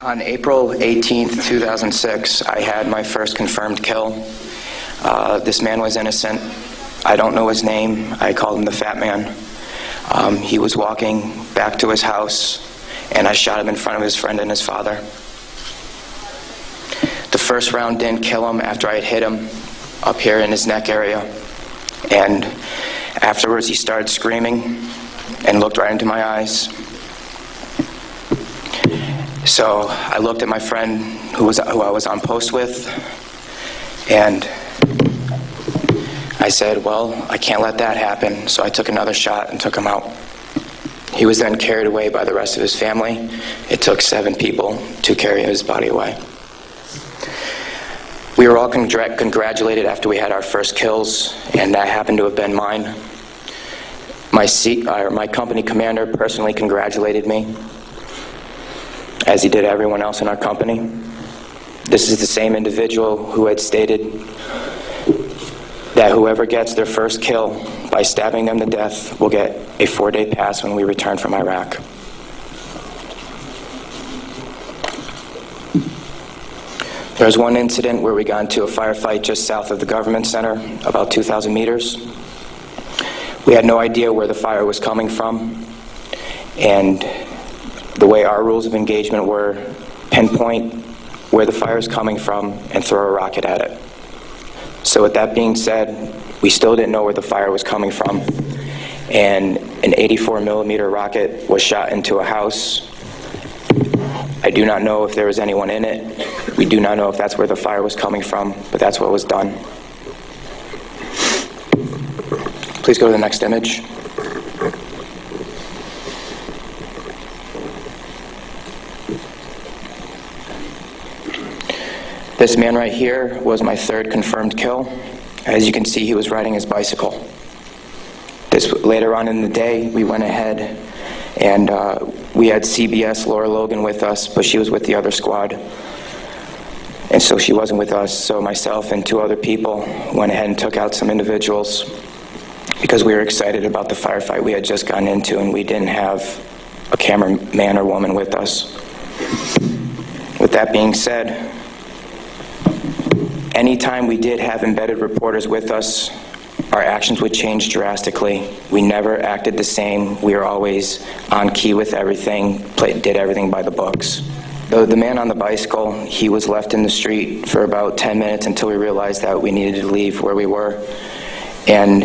On April 18th, 2006, I had my first confirmed kill. This man was innocent. I don't know his name. I called him the Fat Man. He was walking back to his house, and I shot him in front of his friend and his father. The first round didn't kill him after I had hit him up here in his neck area. And afterwards, he started screaming and looked right into my eyes. So I looked at my friend who I was on post with, and I said, well, I can't let that happen. So I took another shot and took him out. He was then carried away by the rest of his family. It took 7 people to carry his body away. We were all congratulated after we had our first kills, and that happened to have been mine. My company commander personally congratulated me, as he did everyone else in our company. This is the same individual who had stated that whoever gets their first kill by stabbing them to death will get a 4-day pass when we return from Iraq. There was one incident where we got into a firefight just south of the government center, about 2,000 meters. We had no idea where the fire was coming from, and the way our rules of engagement were, pinpoint where the fire is coming from and throw a rocket at it. So with that being said, we still didn't know where the fire was coming from, and an 84 millimeter rocket was shot into a house. I do not know if there was anyone in it. We do not know if that's where the fire was coming from, but that's what was done. Please go to the next image. This man right here was my 3rd confirmed kill. As you can see, he was riding his bicycle. Later on in the day, we went ahead and we had CBS Laura Logan with us, but she was with the other squad. And so she wasn't with us, so myself and 2 other people went ahead and took out some individuals because we were excited about the firefight we had just gotten into, and we didn't have a cameraman or woman with us. With that being said, anytime we did have embedded reporters with us, our actions would change drastically. We never acted the same. We were always on key with everything, did everything by the books. The man on the bicycle, he was left in the street for about 10 minutes until we realized that we needed to leave where we were. And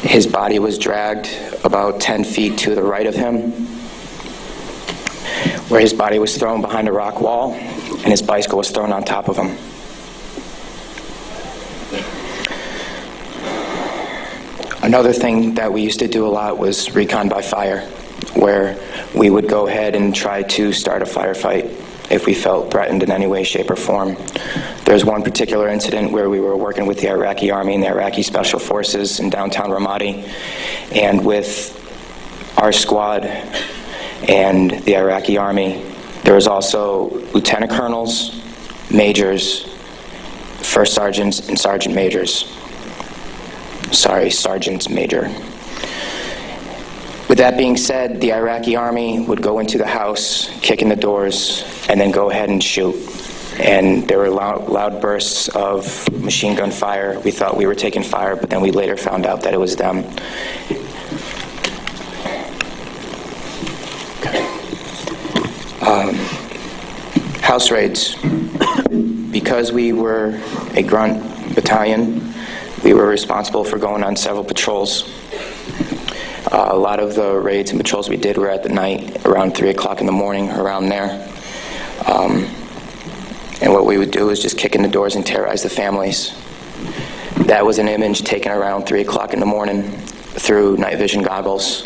his body was dragged about 10 feet to the right of him, where his body was thrown behind a rock wall, and his bicycle was thrown on top of him. Another thing that we used to do a lot was recon by fire, where we would go ahead and try to start a firefight if we felt threatened in any way, shape, or form. There's one particular incident where we were working with the Iraqi Army and the Iraqi Special Forces in downtown Ramadi, and with our squad and the Iraqi Army, there was also lieutenant colonels, majors, first sergeants, and sergeant majors. Sergeants major. With that being said, the Iraqi Army would go into the house, kick in the doors, and then go ahead and shoot. And there were loud bursts of machine gun fire. We thought we were taking fire, but then we later found out that it was them. House raids. Because we were a grunt battalion, we were responsible for going on several patrols. A lot of the raids and patrols we did were at the night, around 3 o'clock in the morning, around there. And what we would do is just kick in the doors and terrorize the families. That was an image taken around 3 o'clock in the morning through night vision goggles.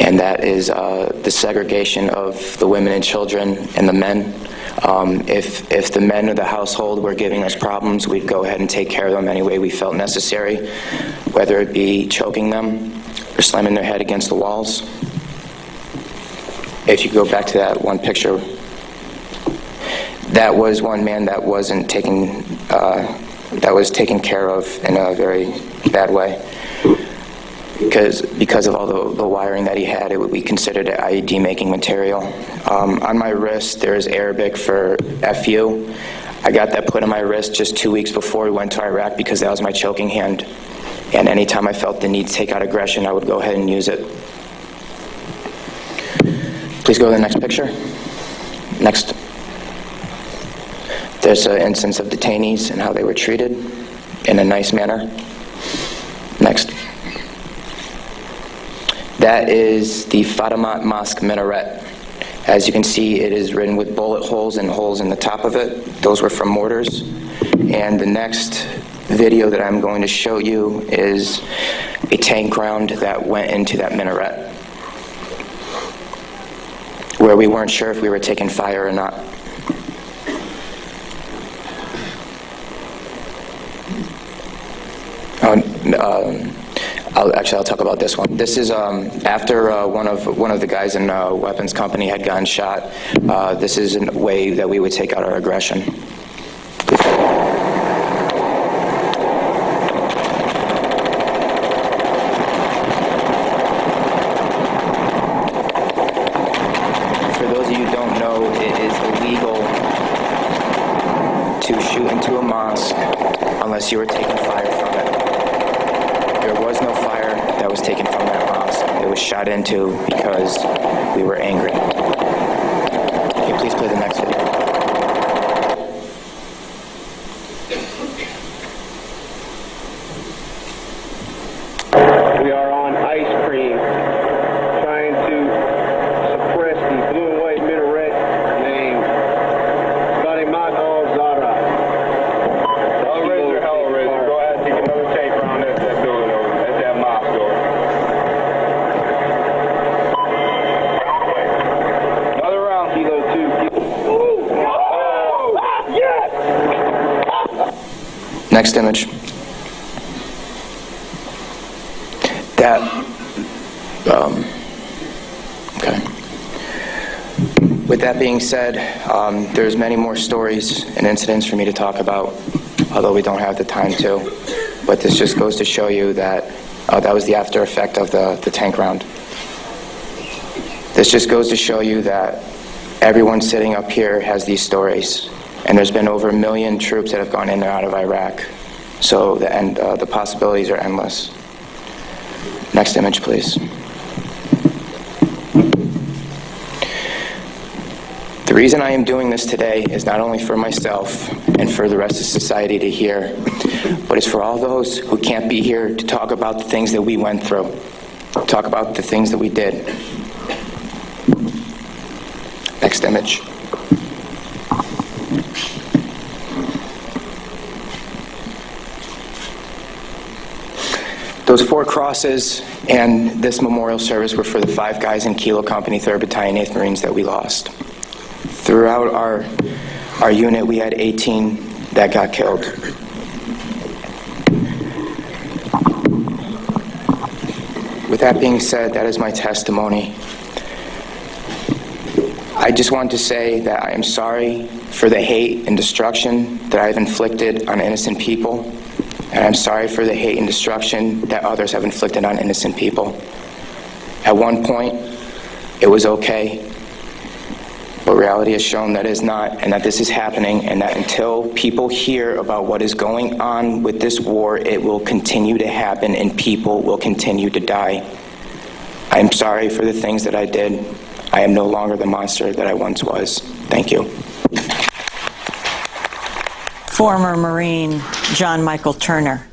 And that is the segregation of the women and children and the men. If the men of the household were giving us problems, we'd go ahead and take care of them any way we felt necessary, whether it be choking them or slamming their head against the walls. If you go back to that one picture, that was one man that was taken care of in a very bad way. because of all the wiring that he had, it would be considered IED making material. On my wrist, there's Arabic for FU. I got that put on my wrist just 2 weeks before we went to Iraq because that was my choking hand. And anytime I felt the need to take out aggression, I would go ahead and use it. Please go to the next picture. Next. There's an instance of detainees and how they were treated in a nice manner. Next. That is the Fatima Mosque minaret. As you can see, it is written with bullet holes and holes in the top of it. Those were from mortars. And the next video that I'm going to show you is a tank round that went into that minaret, where we weren't sure if we were taking fire or not. I'll talk about this one. This is after one of the guys in a weapons company had gotten shot. This is a way that we would take out our aggression. For those of you who don't know, it is illegal to shoot into a mosque unless you were taking fire from it. There was no fire that was taken from that mosque. It was shot into because we were angry. Can you please play the next video? We are on ice cream, trying to suppress the blue and white minaret named Fatima al-Zahra. I'll raise your hell raise. Go ahead and take another tank around that building over. That's that mosque door. Another round, Kilo 2. Oh! Yes! Next image. Okay. With that being said, there's many more stories and incidents for me to talk about, although we don't have the time to. But this just goes to show you that that was the after effect of the tank round. This just goes to show you that everyone sitting up here has these stories, and there's been over 1 million troops that have gone in and out of Iraq. So the possibilities are endless. Next image, please. The reason I am doing this today is not only for myself and for the rest of society to hear, but it's for all those who can't be here to talk about the things that we went through, talk about the things that we did. Next image. Those 4 crosses and this memorial service were for the 5 guys in Kilo Company, 3rd Battalion, 8th Marines that we lost. Throughout our unit, we had 18 that got killed. With that being said, that is my testimony. I just want to say that I am sorry for the hate and destruction that I've inflicted on innocent people. And I'm sorry for the hate and destruction that others have inflicted on innocent people. At one point, it was okay, but reality has shown that it is not, and that this is happening, and that until people hear about what is going on with this war, it will continue to happen, and people will continue to die. I am sorry for the things that I did. I am no longer the monster that I once was. Thank you. Former Marine John Michael Turner.